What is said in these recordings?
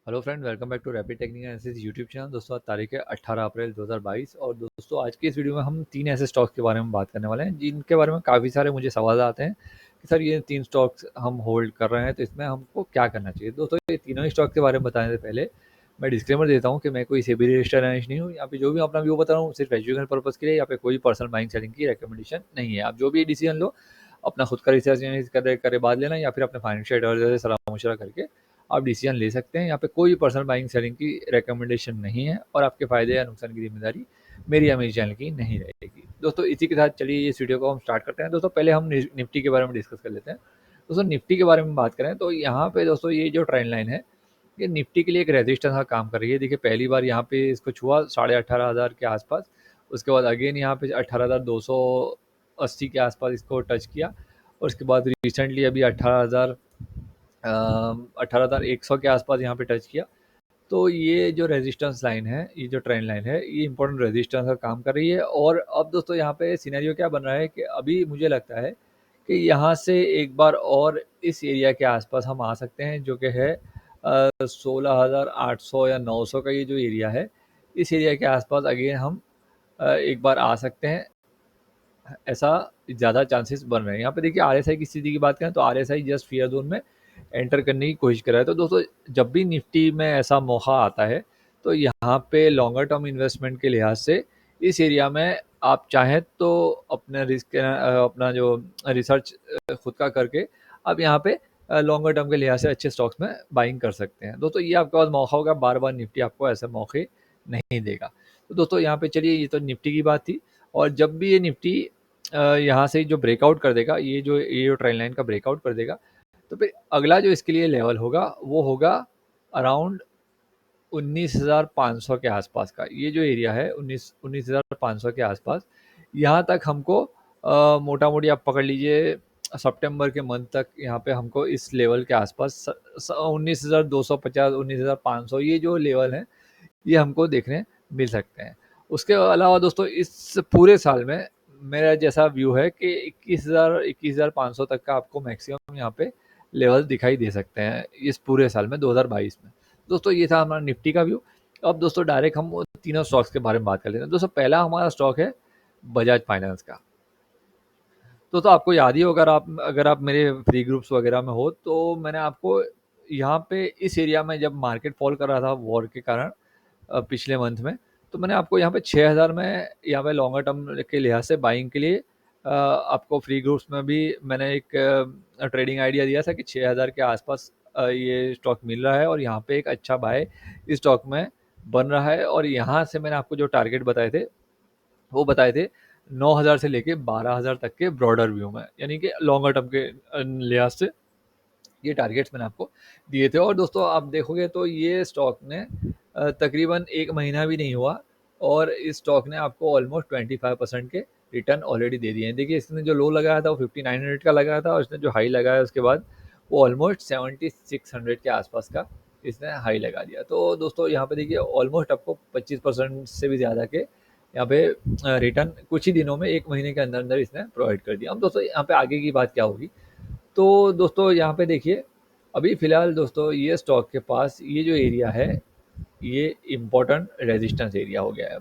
Hello friend, welcome back to rapid technical analysis YouTube channel. दोस्तों आज तारीख है 18 अप्रैल 2022 और दोस्तों आज की इस वीडियो में हम तीन ऐसे स्टॉक्स के बारे में बात करने वाले हैं जिनके बारे में काफ़ी सारे मुझे सवाल आते हैं कि सर ये तीन स्टॉक्स हम होल्ड कर रहे हैं तो इसमें हमको क्या करना चाहिए। दोस्तों ये तीनों ही स्टॉक के बारे में बताने से पहले मैं डिस्क्लेमर देता हूँ कि मैं कोई सेबी रजिस्टर्ड एनालिस्ट नहीं हूँ। यहाँ पे जो भी अपना व्यू बता रहा हूँ सिर्फ एजुकेशन पर्पज़ के लिए, यहाँ पे कोई पर्सनल बाइंग सेलिंग की रिकमेंडेशन नहीं है। आप जो भी डिसीजन लो अपना खुद का रिसर्च करे बाद लेना या फिर अपने फाइनेंशियल एडवाइजर से सलाह मशवरा करके आप डिसीजन ले सकते हैं। यहाँ पे कोई पर्सनल बाइंग सेलिंग की रिकमेंडेशन नहीं है और आपके फ़ायदे या नुकसान की जिम्मेदारी मेरी या मेरी चैनल की नहीं रहेगी। दोस्तों इसी के साथ चलिए इस वीडियो को हम स्टार्ट करते हैं। दोस्तों पहले हम निफ्टी के बारे में डिस्कस कर लेते हैं। दोस्तों निफ्टी के बारे में बात करें तो यहाँ पे दोस्तों ये जो ट्रेंड लाइन है ये निफ्टी के लिए एक रेजिस्टेंस का काम कर रही है। देखिए पहली बार यहाँ पे इसको छुआ 18,500 के आसपास, उसके बाद अगेन यहाँ पे 18,280 के आसपास इसको टच किया और उसके बाद रिसेंटली अभी 18,100 के आसपास यहाँ पे टच किया। तो ये जो रेजिस्टेंस लाइन है, ये जो ट्रेंड लाइन है, ये इंपॉर्टेंट रेजिस्टेंस का काम कर रही है। और अब दोस्तों यहाँ पे सिनेरियो क्या बन रहा है कि अभी मुझे लगता है कि यहाँ से एक बार और इस एरिया के आसपास हम आ सकते हैं जो कि है 16,800 या 900 का ये जो एरिया है, इस एरिया के आसपास अगेन हम एक बार आ सकते हैं। ऐसा ज़्यादा चांसेस बन रहे हैं। यहाँ पे देखिए आरएसआई की स्थिति की बात करें तो आरएसआई जस्ट फियर जोन में एंटर करने की कोशिश कर रहा है। तो दोस्तों जब भी निफ्टी में ऐसा मौका आता है तो यहाँ पे लॉन्गर टर्म इन्वेस्टमेंट के लिहाज से इस एरिया में आप चाहें तो अपने रिस्क अपना जो रिसर्च खुद का करके आप यहाँ पे लॉन्गर टर्म के लिहाज से अच्छे स्टॉक्स में बाइंग कर सकते हैं। दोस्तों ये आपके पास मौका होगा, बार बार निफ्टी आपको ऐसे मौके नहीं देगा। तो दोस्तों यहाँ पे चलिए, ये तो निफ्टी की बात थी। और जब भी ये निफ्टी यहाँ से जो ब्रेकआउट कर देगा, ये जो ट्रेंड लाइन का ब्रेकआउट कर देगा, तो फिर अगला जो इसके लिए लेवल होगा वो होगा अराउंड 19,500 के आसपास का। ये जो एरिया है 19,500 के आसपास, यहाँ तक हमको मोटा मोटी आप पकड़ लीजिए सितंबर के मंथ तक यहाँ पे हमको इस लेवल के आसपास 19,250 19,500 ये जो लेवल है ये हमको देखने मिल सकते हैं। उसके अलावा दोस्तों इस पूरे साल में मेरा जैसा व्यू है कि 21,500 तक का आपको मैक्सिमम यहाँ पे लेवल दिखाई दे सकते हैं इस पूरे साल में 2022 में। दोस्तों ये था हमारा निफ्टी का व्यू। अब दोस्तों डायरेक्ट हम वो तीनों स्टॉक्स के बारे में बात कर लेते हैं। दोस्तों पहला हमारा स्टॉक है बजाज फाइनेंस का। दोस्तों आपको याद ही होगा, अगर आप मेरे फ्री ग्रुप्स वगैरह में हो तो मैंने आपको यहाँ पे इस एरिया में जब मार्केट फॉल कर रहा था वॉर के कारण पिछले मंथ में, तो मैंने आपको यहाँ पे 6,000 में यहाँ पे लॉन्गर टर्म के लिहाज से बाइंग के लिए आपको फ्री ग्रुप्स में भी मैंने एक ट्रेडिंग आइडिया दिया था कि 6,000 के आसपास ये स्टॉक मिल रहा है और यहाँ पे एक अच्छा बाय इस स्टॉक में बन रहा है। और यहाँ से मैंने आपको जो टारगेट बताए थे वो बताए थे 9,000 से लेके 12,000 तक के ब्रॉडर व्यू में, यानी कि लॉन्गर टर्म के लिहाज से ये टारगेट्स मैंने आपको दिए थे। और दोस्तों आप देखोगे तो ये स्टॉक ने तकरीबन एक महीना भी नहीं हुआ और इस स्टॉक ने आपको ऑलमोस्ट 25% के रिटर्न ऑलरेडी दे दिए हैं। देखिए इसने जो लो लगाया था वो 5900 का लगाया था और इसने जो हाई लगाया उसके बाद वो ऑलमोस्ट 7600 के आसपास का इसने हाई लगा दिया। तो दोस्तों यहाँ पे देखिए ऑलमोस्ट आपको 25% से भी ज़्यादा के यहाँ पे रिटर्न कुछ ही दिनों में, एक महीने के अंदर अंदर इसने प्रोवाइड कर दिया। अब दोस्तों यहाँ पे आगे की बात क्या होगी, तो दोस्तों यहाँ पे देखिए अभी फ़िलहाल दोस्तों ये स्टॉक के पास ये जो एरिया है ये इम्पोर्टेंट रेजिस्टेंस एरिया हो गया है।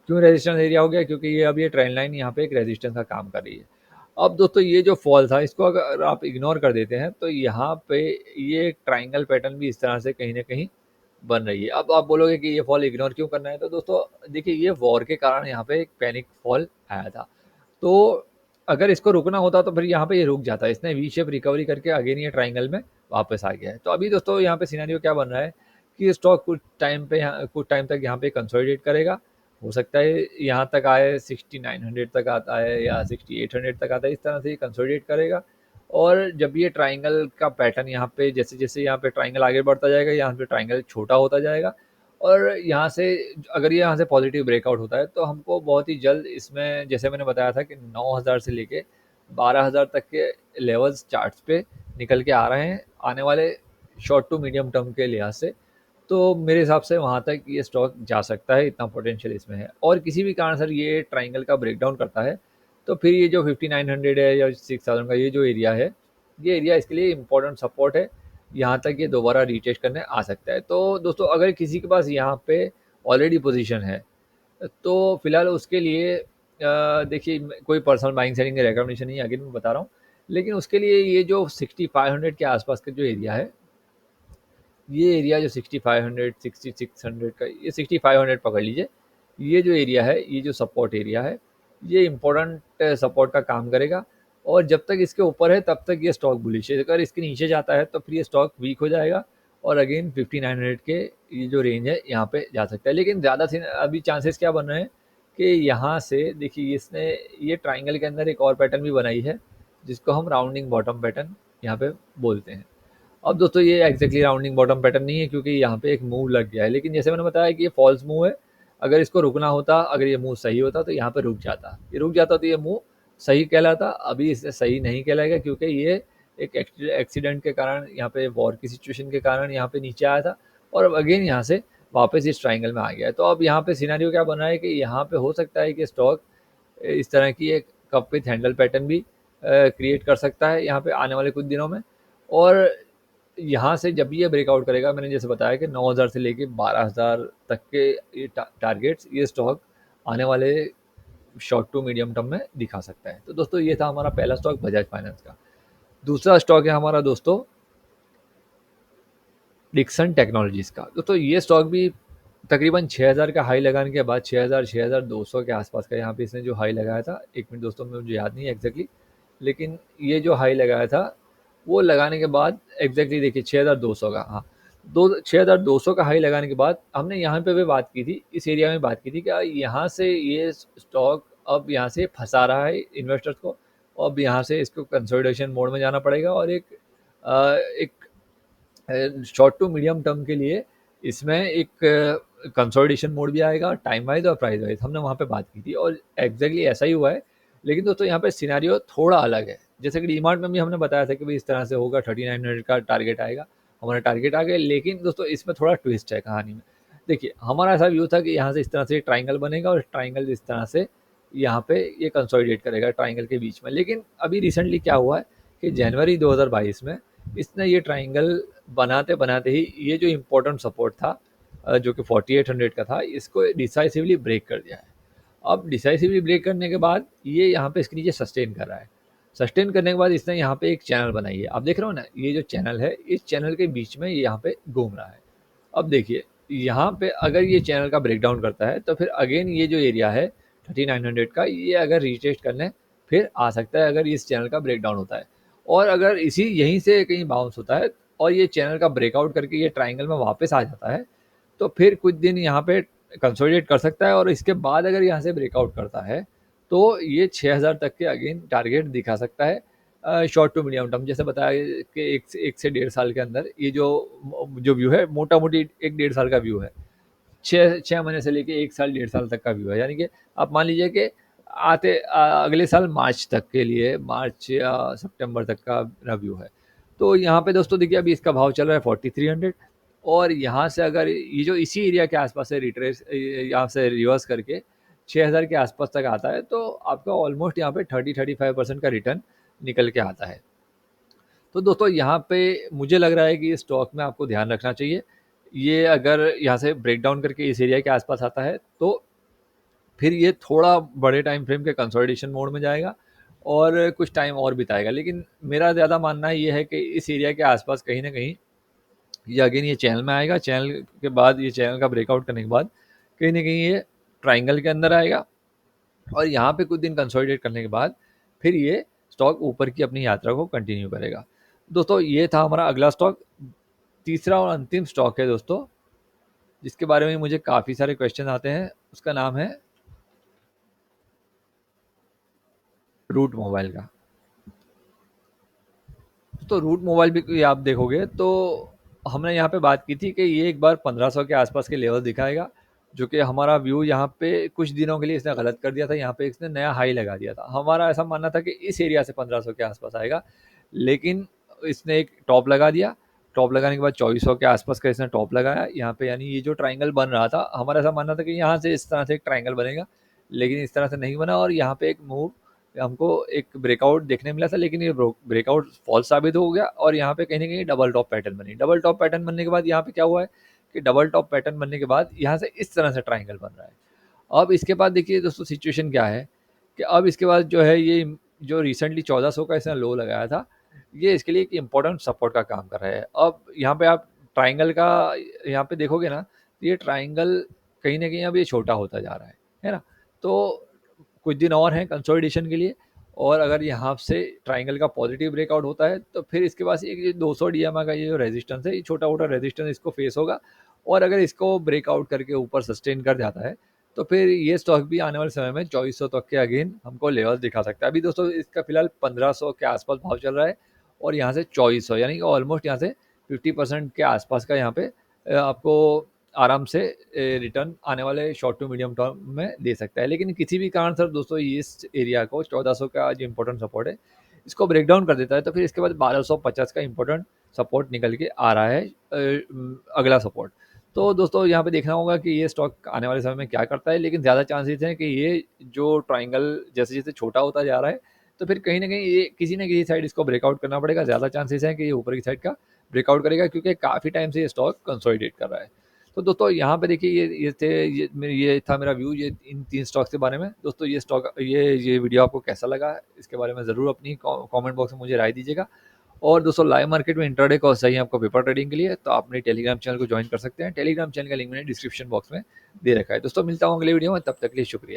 क्यों रेजिस्टेंस एरिया हो गया? क्योंकि ये अब ये ट्रेंड लाइन यहाँ पे एक रेजिस्टेंस का काम कर रही है। अब दोस्तों ये जो फॉल था इसको अगर आप इग्नोर कर देते हैं तो यहाँ पे ये एक ट्राइंगल पैटर्न भी इस तरह से कहीं ना कहीं बन रही है। अब आप बोलोगे कि ये फॉल इग्नोर क्यों करना है, तो दोस्तों देखिए ये वॉर के कारण यहाँ पे एक पैनिक फॉल आया था। तो अगर इसको रुकना होता तो फिर यहाँ पे ये रुक जाता। इसने वी शेप रिकवरी करके अगेन ये ट्राइंगल में वापस आ गया है। तो अभी दोस्तों यहाँ पे सिनेरियो क्या बन रहा है कि स्टॉक कुछ टाइम तक यहाँ पे कंसोलिडेट करेगा। हो सकता है यहाँ तक आए 6900 तक आता है या 6800 तक आता है, इस तरह से ये कंसोलिडेट करेगा। और जब ये ट्राइंगल का पैटर्न यहाँ पे जैसे जैसे यहाँ पे ट्राइंगल आगे बढ़ता जाएगा, यहाँ पे ट्राइंगल छोटा होता जाएगा और यहाँ से अगर ये यहाँ से पॉजिटिव ब्रेकआउट होता है तो हमको बहुत ही जल्द इसमें, जैसे मैंने बताया था कि 9,000 से लेके 12,000 तक के लेवल्स चार्ट्स पे निकल के आ रहे हैं आने वाले शॉर्ट टू मीडियम टर्म के लिहाज से। तो मेरे हिसाब से वहाँ तक ये स्टॉक जा सकता है, इतना पोटेंशियल इसमें है। और किसी भी कारण सर ये ट्राइंगल का ब्रेकडाउन करता है तो फिर ये जो 5900 है या 6,000 का ये जो एरिया है, ये एरिया इसके लिए इम्पोर्टेंट सपोर्ट है। यहाँ तक ये दोबारा रीटेस्ट करने आ सकता है। तो दोस्तों अगर किसी के पास यहाँ पे ऑलरेडी पोजीशन है, तो फिलहाल उसके लिए देखिए कोई पर्सनल बाइंग सेटिंग का रिकमेंडेशन नहीं है, अगेन मैं बता रहा हूँ। लेकिन उसके लिए ये जो 6500 के आसपास का जो एरिया है, ये एरिया जो 6500 6600 का, ये 6500 पकड़ लीजिए। ये जो एरिया है, ये जो सपोर्ट एरिया है, ये इंपॉर्टेंट सपोर्ट का काम करेगा। और जब तक इसके ऊपर है तब तक ये स्टॉक बुलिश है। अगर इसके नीचे जाता है तो फिर ये स्टॉक वीक हो जाएगा और अगेन 5900 के ये जो रेंज है यहाँ पे जा सकता है। लेकिन ज़्यादा अभी चांसेस क्या बन रहे हैं कि यहाँ से देखिए इसने ये ट्राइंगल के अंदर एक और पैटर्न भी बनाई है, जिसको हम राउंडिंग बॉटम पैटर्न यहाँ पे बोलते हैं। अब दोस्तों ये एग्जैक्टली राउंडिंग बॉटम पैटर्न नहीं है, क्योंकि यहाँ पे एक मूव लग गया है। लेकिन जैसे मैंने बताया कि ये फॉल्स मूव है। अगर इसको रुकना होता, अगर ये मूव सही होता तो यहाँ पे रुक जाता, ये रुक जाता तो ये मूव सही कहलाता। अभी इससे सही नहीं कहलाएगा, क्योंकि ये एक एक्सीडेंट के कारण, यहाँ पे वॉर की सिचुएशन के कारण यहाँ पे नीचे आया था और अगेन यहाँ से वापस इस ट्राइंगल में आ गया है। तो अब यहाँ पे सिनेरियो क्या बन रहा है कि यहाँ पे हो सकता है कि स्टॉक इस तरह की एक कप विथ हैंडल पैटर्न भी क्रिएट कर सकता है यहाँ पे आने वाले कुछ दिनों में। और यहाँ से जब ये ब्रेकआउट करेगा, मैंने जैसे बताया कि 9000 से लेके 12000 तक के ये टारगेट्स ये स्टॉक आने वाले शॉर्ट टू मीडियम टर्म में दिखा सकता है। तो दोस्तों ये था हमारा पहला स्टॉक बजाज फाइनेंस का। दूसरा स्टॉक है हमारा दोस्तों डिक्सन टेक्नोलॉजीज का। दोस्तों ये स्टॉक भी तकरीबन 6000 का हाई लगाने के बाद 6000 6200 के आसपास का यहाँ पे इसने जो हाई लगाया था, एक मिनट दोस्तों मुझे याद नहीं है एग्जैक्टली, लेकिन ये जो हाई लगाया था वो लगाने के बाद एग्जैक्टली देखिए 6200 का, हाँ, 6200 का हाई लगाने के बाद हमने यहाँ पे भी बात की थी, इस एरिया में बात की थी कि यहाँ से ये स्टॉक अब यहाँ से फंसा रहा है इन्वेस्टर्स को। अब यहाँ से इसको कंसोलिडेशन मोड में जाना पड़ेगा और एक शॉर्ट टू मीडियम टर्म के लिए इसमें एक कंसोलिडेशन मोड भी आएगा, टाइम वाइज और प्राइस वाइज हमने वहाँ पे बात की थी और एग्जैक्टली ऐसा ही हुआ है। लेकिन दोस्तों यहाँ पे सिनेरियो थोड़ा अलग है। जैसे कि डीमार्ट में भी हमने बताया था कि भाई इस तरह से होगा, 3900 का टारगेट आएगा, हमारा टारगेट आ गया। लेकिन दोस्तों इसमें थोड़ा ट्विस्ट है कहानी में। देखिए हमारा ऐसा व्यू था कि यहाँ से इस तरह से ट्राइंगल बनेगा और ट्राइंगल इस तरह से यहाँ पे ये कंसोलिडेट करेगा ट्राइंगल के बीच में। लेकिन अभी रिसेंटली क्या हुआ है कि जनवरी 2022 में इसने ये ट्राइंगल बनाते बनाते ही ये जो इम्पोर्टेंट सपोर्ट था जो कि 4800 का था, इसको डिसाइसिवली ब्रेक कर दिया है। अब डिसाइसिवली ब्रेक करने के बाद ये यहाँ पे इसके नीचे सस्टेन कर रहा है। सस्टेन करने के बाद इसने यहाँ पे एक चैनल बनाई है, आप देख रहे हो ना, ये जो चैनल है इस चैनल के बीच में ये यहाँ पे घूम रहा है। अब देखिए यहाँ पे अगर ये चैनल का ब्रेक डाउन करता है तो फिर अगेन ये जो एरिया है 3900 का, ये अगर रीटेस्ट करने फिर आ सकता है अगर इस चैनल का ब्रेक डाउन होता है। और अगर इसी यहीं से कहीं बाउंस होता है और ये चैनल का ब्रेकआउट करके ये ट्राइंगल में वापस आ जाता है, तो फिर कुछ दिन यहाँ पे कंसोलिडेट कर सकता है और इसके बाद अगर यहाँ से ब्रेकआउट करता है तो ये 6000 तक के अगेन टारगेट दिखा सकता है शॉर्ट टू मीडियम टर्म। जैसे बताया कि एक से 1.5 साल के अंदर ये जो जो व्यू है मोटा मोटी 1-1.5 साल का व्यू है, 6 महीने से लेके 1 साल 1.5 साल तक का व्यू है। यानी कि आप मान लीजिए कि अगले साल मार्च तक के लिए, मार्च या सितंबर तक का व्यू है। तो यहाँ पे दोस्तों देखिए अभी इसका भाव चल रहा है 4300 और यहाँ से अगर ये जो इसी एरिया के आसपास से रिट्रेस यहाँ से रिवर्स करके 6000 के आसपास तक आता है तो आपका ऑलमोस्ट यहाँ पे 30-35% का रिटर्न निकल के आता है। तो दोस्तों यहाँ पे मुझे लग रहा है कि इस स्टॉक में आपको ध्यान रखना चाहिए। ये अगर यहाँ से ब्रेक डाउन करके इस एरिया के आसपास आता है तो फिर ये थोड़ा बड़े टाइम फ्रेम के कंसोलिडेशन मोड में जाएगा और कुछ टाइम और बिताएगा। लेकिन मेरा ज़्यादा मानना ये है कि इस एरिया के आसपास कहीं ना कहीं ये अगेन ये चैनल में आएगा। चैनल के बाद ये चैनल का ब्रेकआउट करने के बाद कहीं ना कहीं ये ट्राइंगल के अंदर आएगा और यहाँ पे कुछ दिन कंसोलिडेट करने के बाद फिर ये स्टॉक ऊपर की अपनी यात्रा को कंटिन्यू करेगा। दोस्तों ये था हमारा अगला स्टॉक। तीसरा और अंतिम स्टॉक है दोस्तों, जिसके बारे में मुझे काफ़ी सारे क्वेश्चन आते हैं, उसका नाम है रूट मोबाइल का। तो रूट मोबाइल भी आप देखोगे तो हमने यहाँ पे बात की थी कि ये एक बार 1500 के आसपास के लेवल दिखाएगा, जो कि हमारा व्यू यहाँ पे कुछ दिनों के लिए इसने गलत कर दिया था। यहाँ पे इसने नया हाई लगा दिया था। हमारा ऐसा मानना था कि इस एरिया से 1500 के आसपास आएगा, लेकिन इसने एक टॉप लगा दिया। टॉप लगाने के बाद 2400 के आसपास का इसने टॉप लगाया यहाँ पे। यानी ये जो ट्राइंगल बन रहा था, हमारा ऐसा मानना था कि यहाँ से इस तरह से एक ट्राइंगल बनेगा, लेकिन इस तरह से नहीं बना और यहाँ पे एक मूव हमको एक ब्रेकआउट देखने मिला था, लेकिन ये ब्रेकआउट फॉल्स साबित हो गया और यहाँ पे कहीं न कहीं डबल टॉप पैटर्न बनी। डबल टॉप पैटर्न बनने के बाद यहाँ पे क्या हुआ है कि डबल टॉप पैटर्न बनने के बाद यहाँ से इस तरह से ट्रायंगल बन रहा है। अब इसके बाद देखिए दोस्तों सिचुएशन क्या है कि अब इसके बाद जो है ये जो रिसेंटली 1400 का इसने लो लगाया था, ये इसके लिए एक इम्पोर्टेंट सपोर्ट का काम कर रहा है। अब यहाँ पे आप ट्रायंगल का यहाँ पे देखोगे ना, तो ये ट्रायंगल कहीं न कहीं अब ये छोटा होता जा रहा है ना? तो कुछ दिन और हैं कंसोलिडेशन के लिए, और अगर यहाँ से ट्रायंगल का पॉजिटिव ब्रेकआउट होता है तो फिर इसके पास ये 200 डीएमए का ये जो रेजिस्टेंस है, ये छोटा-मोटा रेजिस्टेंस इसको फेस होगा, और अगर इसको ब्रेकआउट करके ऊपर सस्टेन कर जाता है, तो फिर ये स्टॉक भी आने वाले समय में 2400 तक के अगेन हमको लेवल दिखा सकता है। अभी दोस्तों इसका फिलहाल 1500 के आसपास भाव चल रहा है, और यहाँ से 2400 यानी कि ऑलमोस्ट यहाँ से 50% के आसपास का यहाँ पे आपको आराम से रिटर्न आने वाले शॉर्ट टू मीडियम टर्म में दे सकता है। लेकिन किसी भी कारण सर दोस्तों ये इस एरिया को 1400 का जो इम्पोर्टेंट सपोर्ट है, इसको ब्रेक डाउन कर देता है, तो फिर इसके बाद 1250 का इम्पोर्टेंट सपोर्ट निकल के आ रहा है, अगला सपोर्ट। तो दोस्तों यहाँ पे देखना होगा कि ये स्टॉक आने वाले समय में क्या करता है, लेकिन ज़्यादा चांसेस हैं कि ये जो ट्रायंगल जैसे-जैसे छोटा होता जा रहा है, तो फिर कहीं न कहीं ये किसी न किसी साइड इसको ब्रेकआउट करना पड़ेगा। ज़्यादा चांसेस हैं कि ये ऊपर की साइड का ब्रेकआउट करेगा, क्योंकि काफ़ी टाइम से ये स्टॉक कंसोलिडेट कर रहा है। तो दोस्तों यहाँ पे देखिए ये था मेरा व्यू ये इन 3 स्टॉक्स के बारे में। दोस्तों ये वीडियो आपको कैसा लगा? इसके बारे में ज़रूर अपनी कमेंट बॉक्स में मुझे राय दीजिएगा। और दोस्तों लाइव मार्केट में इंट्राडे कॉल चाहिए आपको पेपर ट्रेडिंग के लिए, तो आप अपने टेलीग्राम चैनल को ज्वाइन कर सकते हैं। टेलीग्राम चैनल का लिंक मैंने डिस्क्रिप्शन बॉक्स में दे रखा है। दोस्तों मिलता हूँ अगले वीडियो में, तब तक के लिए शुक्रिया।